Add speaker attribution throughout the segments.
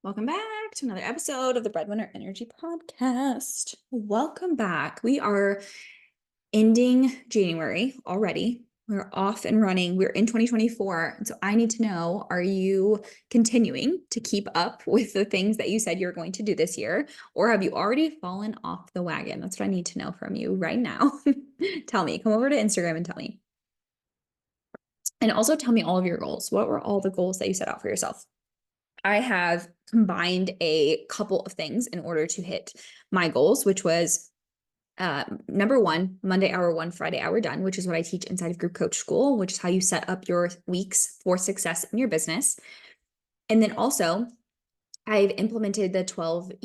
Speaker 1: Welcome back to another episode of the Breadwinner Energy Podcast. Welcome back. We are ending January already. We're off and running. We're in 2024. And so I need to know, are you continuing to keep up with the things that you said you're going to do this year? Or have you already fallen off the wagon? That's what I need to know from you right now. Tell me, come over to Instagram and tell me. And also tell me all of your goals. What were all the goals that you set out for yourself? I have combined a couple of things in order to hit my goals, which was number one, Monday hour one, Friday hour done, which is what I teach inside of Group Coach School, which is how you set up your weeks for success in your business. And then also, I've implemented the 12-week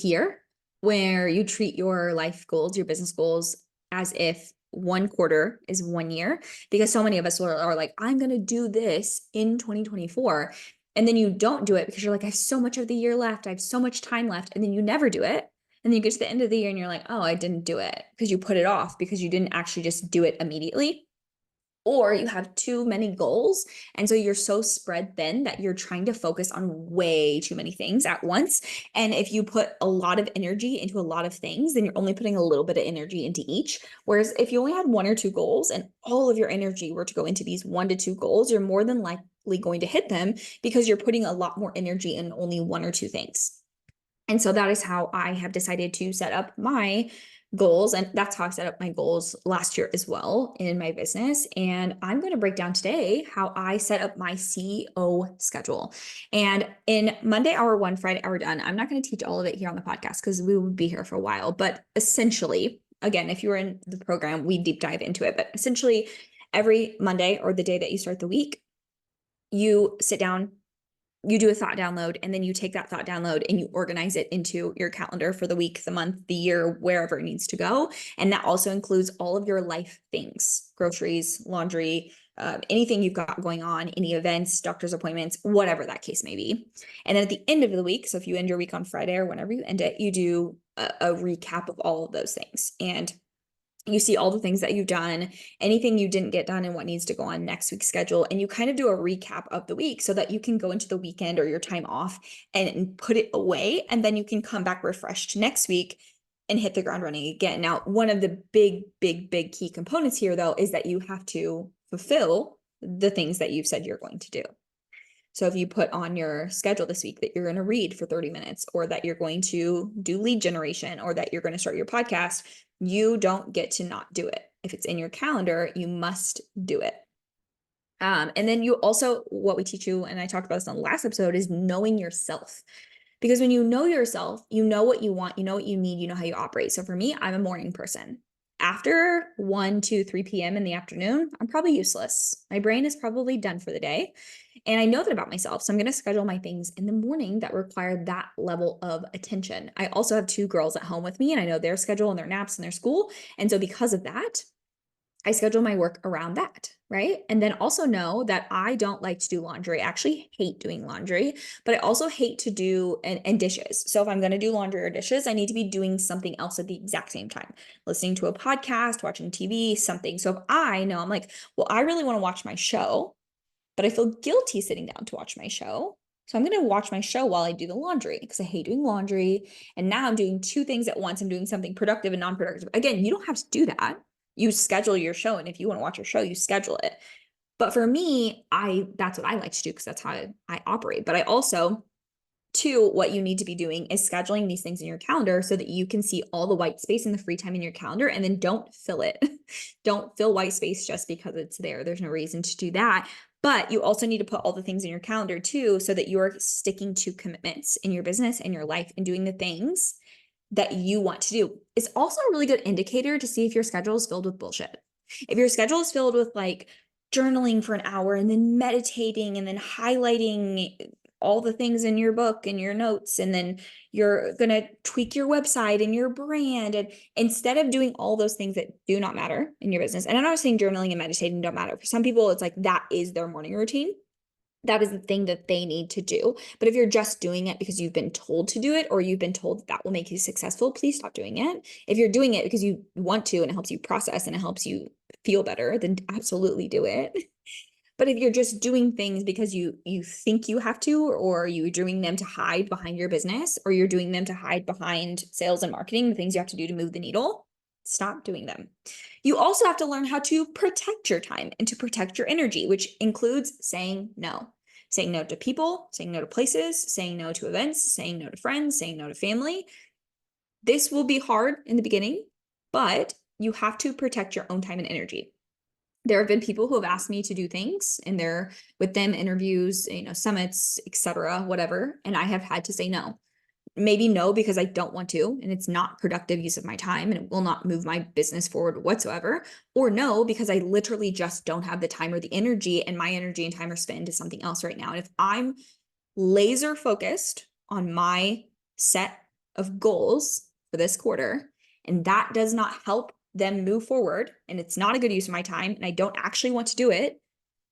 Speaker 1: year, where you treat your life goals, your business goals, as if one quarter is 1 year, because so many of us are like, I'm going to do this in 2024. And then you don't do it because you're like, I have so much of the year left. I have so much time left. And then you never do it. And then you get to the end of the year and you're like, oh, I didn't do it, because you put it off because you didn't actually just do it immediately. Or you have too many goals. And so you're so spread thin that you're trying to focus on way too many things at once. And if you put a lot of energy into a lot of things, then you're only putting a little bit of energy into each. Whereas if you only had one or two goals and all of your energy were to go into these 1 to 2 goals, you're more than likely going to hit them because you're putting a lot more energy in only 1 or 2 things. And so that is how I have decided to set up my goals. And that's how I set up my goals last year as well in my business. And I'm going to break down today how I set up my CEO schedule. And in Monday hour one, Friday hour done, I'm not going to teach all of it here on the podcast because we will be here for a while. But essentially, again, if you were in the program, we deep dive into it. But essentially, every Monday or the day that you start the week, you sit down, you do a thought download, and then you take that thought download and you organize it into your calendar for the week, the month, the year, wherever it needs to go. And that also includes all of your life things, groceries, laundry, anything you've got going on, any events, doctor's appointments, whatever that case may be. And then at the end of the week, so if you end your week on Friday or whenever you end it, you do a recap of all of those things. And you see all the things that you've done, anything you didn't get done, and what needs to go on next week's schedule. And you kind of do a recap of the week so that you can go into the weekend or your time off and put it away. And then you can come back refreshed next week and hit the ground running again. Now, one of the big key components here, though, is that you have to fulfill the things that you've said you're going to do. So if you put on your schedule this week that you're going to read for 30 minutes, or that you're going to do lead generation, or that you're going to start your podcast, you don't get to not do it. If it's in your calendar, you must do it. And then you also, what we teach you, and I talked about this on the last episode, is knowing yourself. Because when you know yourself, you know what you want, you know what you need, you know how you operate. So for me, I'm a morning person. After 1, 2, 3 p.m. in the afternoon, I'm probably useless. My brain is probably done for the day. And I know that about myself. So I'm going to schedule my things in the morning that require that level of attention. I also have 2 girls at home with me, and I know their schedule and their naps and their school. And so because of that, I schedule my work around that, right? And then also know that I don't like to do laundry. I actually hate doing laundry, but I also hate to do and dishes. So if I'm going to do laundry or dishes, I need to be doing something else at the exact same time, listening to a podcast, watching TV, something. So if I know, I'm like, well, I really want to watch my show, but I feel guilty sitting down to watch my show. So I'm going to watch my show while I do the laundry, because I hate doing laundry. And now I'm doing 2 things at once. I'm doing something productive and non-productive. Again, you don't have to do that. You schedule your show. And if you want to watch your show, you schedule it. But for me, that's what I like to do, because that's how I operate. But I also, too, what you need to be doing is scheduling these things in your calendar so that you can see all the white space and the free time in your calendar, and then don't fill it. Don't fill white space just because it's there. There's no reason to do that. But you also need to put all the things in your calendar too, so that you're sticking to commitments in your business and your life and doing the things that you want to do. It's also a really good indicator to see if your schedule is filled with bullshit. If your schedule is filled with like journaling for an hour and then meditating and then highlighting all the things in your book and your notes, and then you're going to tweak your website and your brand, and instead of doing all those things that do not matter in your business. And I'm not saying journaling and meditating don't matter. For some people, it's like that is their morning routine. That is the thing that they need to do. But if you're just doing it because you've been told to do it, or you've been told that will make you successful, please stop doing it. If you're doing it because you want to and it helps you process and it helps you feel better, then absolutely do it. But if you're just doing things because you think you have to, or you're doing them to hide behind your business, or you're doing them to hide behind sales and marketing, the things you have to do to move the needle, stop doing them. You also have to learn how to protect your time and to protect your energy, which includes saying no. Saying no to people, saying no to places, saying no to events, saying no to friends, saying no to family. This will be hard in the beginning, but you have to protect your own time and energy. There have been people who have asked me to do things in their with them interviews, summits, etc., whatever, and I have had to say no. Maybe no because I don't want to, and it's not productive use of my time, and it will not move my business forward whatsoever. Or no, because I literally just don't have the time or the energy, and my energy and time are spent into something else right now. And if I'm laser focused on my set of goals for this quarter, and that does not help them move forward, and it's not a good use of my time, and I don't actually want to do it,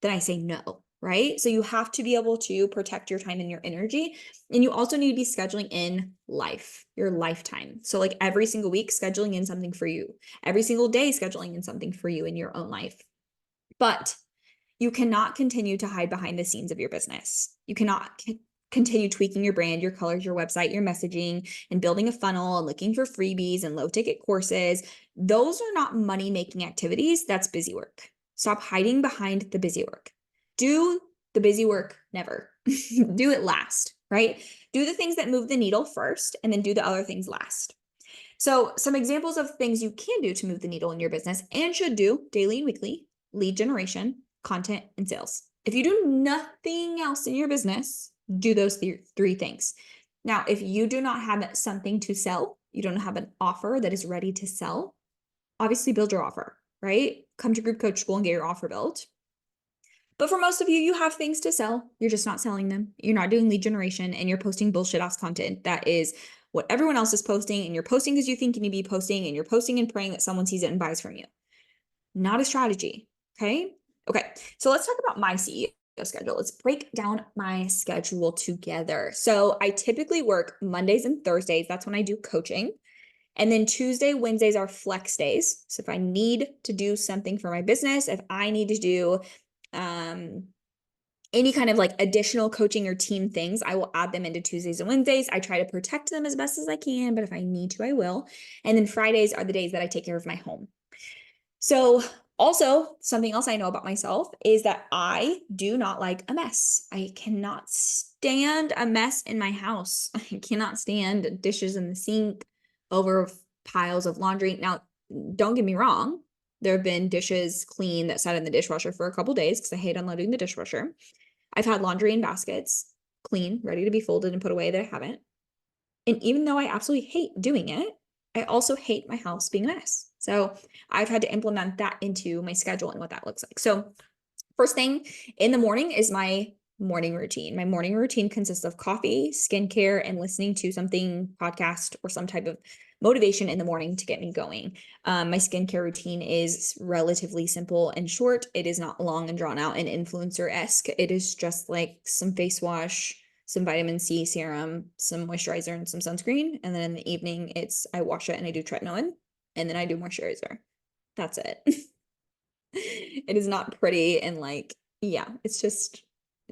Speaker 1: then I say no, right? So you have to be able to protect your time and your energy. And you also need to be scheduling in life, your lifetime. So like every single week, scheduling in something for you. Every single day, scheduling in something for you in your own life. But you cannot continue to hide behind the scenes of your business. You cannot continue tweaking your brand, your colors, your website, your messaging, and building a funnel and looking for freebies and low ticket courses. Those are not money making activities. That's busy work. Stop hiding behind the busy work. Do the busy work never. Do it last, right? Do the things that move the needle first, and then do the other things last. So some examples of things you can do to move the needle in your business and should do daily and weekly: lead generation, content, and sales. If you do nothing else in your business, do those three things. Now, if you do not have something to sell, you don't have an offer that is ready to sell, obviously build your offer, right? Come to Group Coach School and get your offer built. But for most of you, you have things to sell. You're just not selling them. You're not doing lead generation, and you're posting bullshit ass content that is what everyone else is posting, and you're posting because you think you need to be posting, and you're posting and praying that someone sees it and buys from you. Not a strategy. Okay. So let's talk about my CEO schedule. Let's break down my schedule together. So I typically work Mondays and Thursdays. That's when I do coaching. And then Tuesday, Wednesdays are flex days. So if I need to do something for my business, if I need to do any kind of like additional coaching or team things, I will add them into Tuesdays and Wednesdays. I try to protect them as best as I can, but if I need to, I will. And then Fridays are the days that I take care of my home. So also, something else I know about myself is that I do not like a mess. I cannot stand a mess in my house. I cannot stand dishes in the sink over piles of laundry. Now, don't get me wrong. There have been dishes clean that sat in the dishwasher for a couple days because I hate unloading the dishwasher. I've had laundry in baskets clean, ready to be folded and put away that I haven't. And even though I absolutely hate doing it, I also hate my house being a mess. So I've had to implement that into my schedule and what that looks like. So first thing in the morning is my morning routine. My morning routine consists of coffee, skincare, and listening to something podcast or some type of motivation in the morning to get me going. My skincare routine is relatively simple and short. It is not long and drawn out and influencer-esque. It is just like some face wash, some vitamin C serum, some moisturizer, and some sunscreen. And then in the evening, I wash it and I do tretinoin, and then I do moisturizer. That's it. It is not pretty, and it's just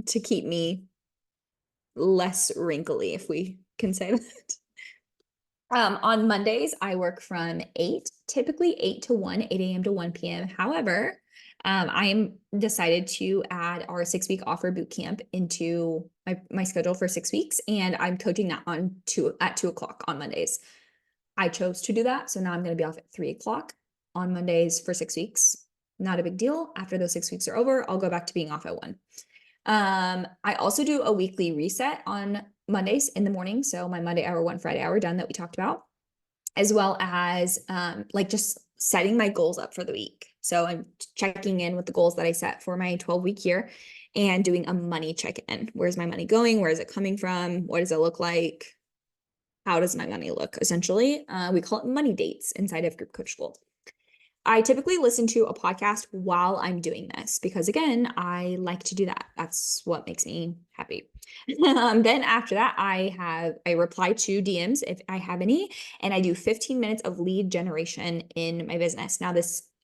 Speaker 1: to keep me less wrinkly, if we can say that. On Mondays, I work from typically 8 to 1, 8 a.m. to 1 p.m. However, I am decided to add our 6-week offer boot camp into my schedule for 6 weeks, and I'm coaching that at 2 o'clock on Mondays. I chose to do that, so now I'm going to be off at 3 o'clock on Mondays for 6 weeks. Not a big deal. After those 6 weeks are over, I'll go back to being off at 1. I also do a weekly reset on Mondays in the morning. So my Monday hour, 1 Friday hour done that we talked about, as well as just setting my goals up for the week. So I'm checking in with the goals that I set for my 12-week year and doing a money check-in. Where's my money going? Where is it coming from? What does it look like? How does my money look? Essentially, we call it money dates inside of Group Coach School. I typically listen to a podcast while I'm doing this because, again, I like to do that. That's what makes me happy. Then after that, I reply to DMs if I have any, and I do 15 minutes of lead generation in my business. Now,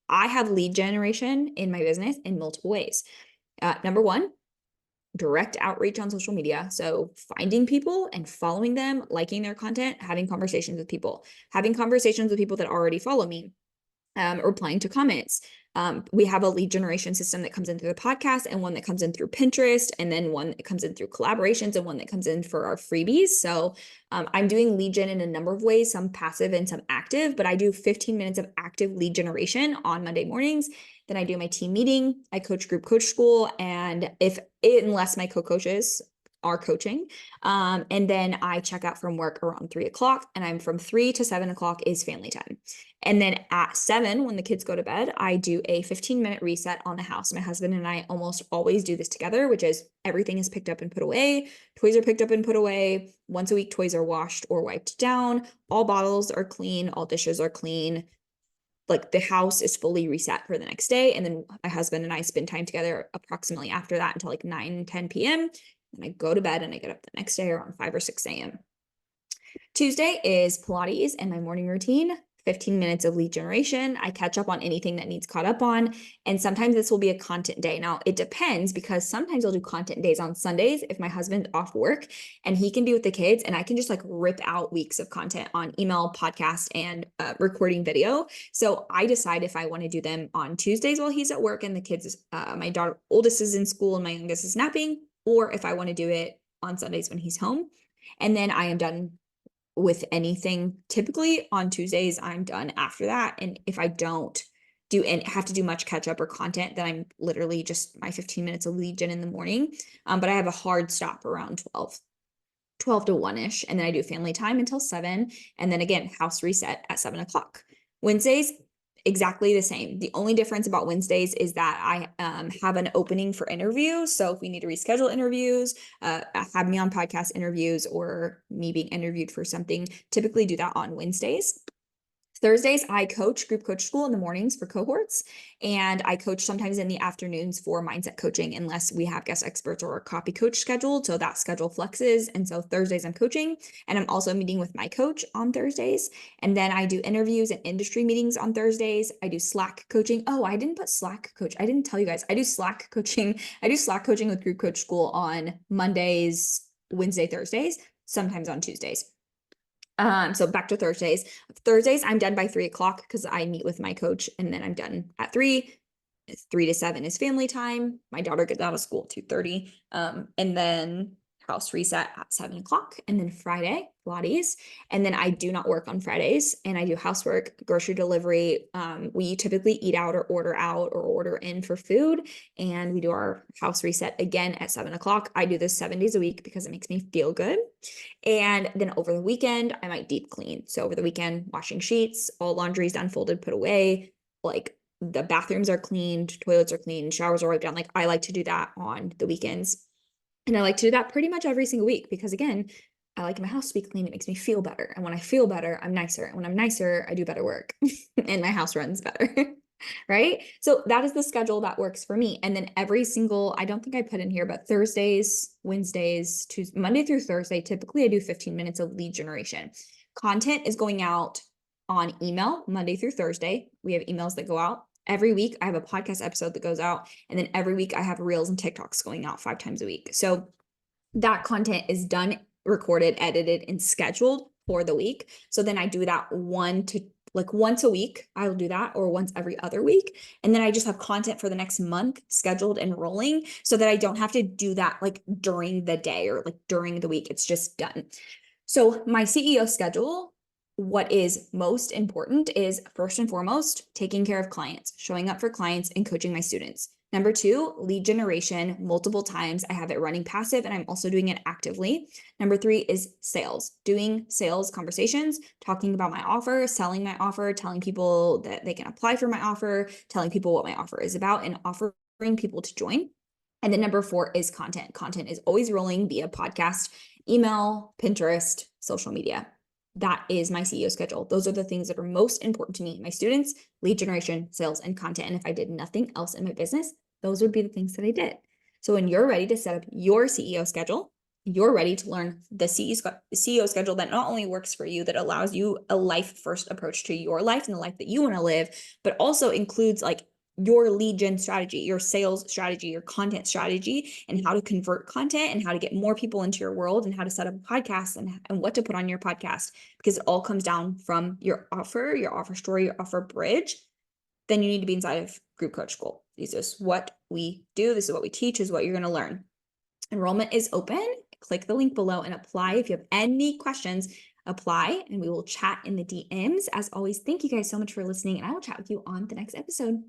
Speaker 1: I have lead generation in my business in multiple ways. Number one, direct outreach on social media. So finding people and following them, liking their content, having conversations with people that already follow me, replying to comments. We have a lead generation system that comes in through the podcast, and one that comes in through Pinterest, and then one that comes in through collaborations, and one that comes in for our freebies. So I'm doing lead gen in a number of ways, some passive and some active, but I do 15 minutes of active lead generation on Monday mornings. Then I do my team meeting. I coach group coach school. And unless my co-coaches are coaching, and then I check out from work around 3 o'clock, and I'm from 3 to 7 o'clock is family time. And then at 7, when the kids go to bed, I do a 15-minute reset on the house. My husband and I almost always do this together, which is everything is picked up and put away. Toys are picked up and put away. Once a week, toys are washed or wiped down. All bottles are clean. All dishes are clean. Like the house is fully reset for the next day. And then my husband and I spend time together approximately after that until like 9, 10 p.m. And I go to bed and I get up the next day around 5 or 6 a.m. Tuesday is Pilates and my morning routine. 15 minutes of lead generation. I catch up on anything that needs caught up on. And sometimes this will be a content day. Now it depends, because sometimes I'll do content days on Sundays if my husband's off work and he can be with the kids, and I can just like rip out weeks of content on email, podcast, and recording video. So I decide if I want to do them on Tuesdays while he's at work and the kids, my daughter oldest is in school and my youngest is napping, or if I want to do it on Sundays when he's home. And then I am done with anything. Typically on Tuesdays, I'm done after that. And if I don't have to do much catch up or content, then I'm literally just my 15 minutes of lead gen in the morning. But I have a hard stop around 12 to 1-ish. And then I do family time until 7. And then again, house reset at 7 o'clock. Wednesdays, exactly the same. The only difference about Wednesdays is that I have an opening for interviews. So if we need to reschedule interviews, have me on podcast interviews, or me being interviewed for something, typically do that on Wednesdays. Thursdays, I coach group coach school in the mornings for cohorts, and I coach sometimes in the afternoons for mindset coaching, unless we have guest experts or a copy coach scheduled. So that schedule flexes. And so Thursdays I'm coaching, and I'm also meeting with my coach on Thursdays. And then I do interviews and industry meetings on Thursdays. I do Slack coaching. Oh, I didn't put Slack coach. I didn't tell you guys. I do Slack coaching. I do Slack coaching with group coach school on Mondays, Wednesday, Thursdays, sometimes on Tuesdays. So back to Thursdays. Thursdays, I'm done by 3 o'clock because I meet with my coach, and then I'm done at 3. 3 to 7 is family time. My daughter gets out of school at 2:30. And then house reset at 7 o'clock. And then Friday, Pilates. And then I do not work on Fridays, and I do housework, grocery delivery. We typically eat out or order in for food. And we do our house reset again at 7 o'clock. I do this 7 days a week because it makes me feel good. And then over the weekend, I might deep clean. So over the weekend, washing sheets, all laundry's done, folded, put away, like the bathrooms are cleaned, toilets are cleaned, showers are wiped down. Like I like to do that on the weekends. And I like to do that pretty much every single week because, again, I like my house to be clean. It makes me feel better. And when I feel better, I'm nicer. And when I'm nicer, I do better work and my house runs better. Right? So that is the schedule that works for me. And then every single, I don't think I put in here, but Thursdays, Wednesdays, Tuesday, Monday through Thursday, typically I do 15 minutes of lead generation. Content is going out on email Monday through Thursday. We have emails that go out. Every week I have a podcast episode that goes out. And then every week I have reels and TikToks going out 5 times a week. So that content is done, recorded, edited, and scheduled for the week. So then I do that once a week, I'll do that, or once every other week. And then I just have content for the next month scheduled and rolling so that I don't have to do that like during the day or like during the week. It's just done. So my CEO schedule, what is most important is, first and foremost, taking care of clients, showing up for clients, and coaching my students. Number 2, lead generation multiple times. I have it running passive, and I'm also doing it actively. Number 3 is sales, doing sales conversations, talking about my offer, selling my offer, telling people that they can apply for my offer, telling people what my offer is about, and offering people to join. And then number 4 is content. Content is always rolling via podcast, email, Pinterest, social media. That is my CEO schedule. Those are the things that are most important to me: my students, lead generation, sales, and content. And if I did nothing else in my business, those would be the things that I did. So when you're ready to set up your CEO schedule, you're ready to learn the CEO schedule that not only works for you, that allows you a life first approach to your life and the life that you want to live, but also includes like your lead gen strategy, your sales strategy, your content strategy, and how to convert content and how to get more people into your world and how to set up a podcast and what to put on your podcast, because it all comes down from your offer story, your offer bridge, then you need to be inside of Group Coach School. This is what we do. This is what we teach. This is what you're going to learn. Enrollment is open. Click the link below and apply. If you have any questions, apply and we will chat in the DMs. As always, thank you guys so much for listening, and I will chat with you on the next episode.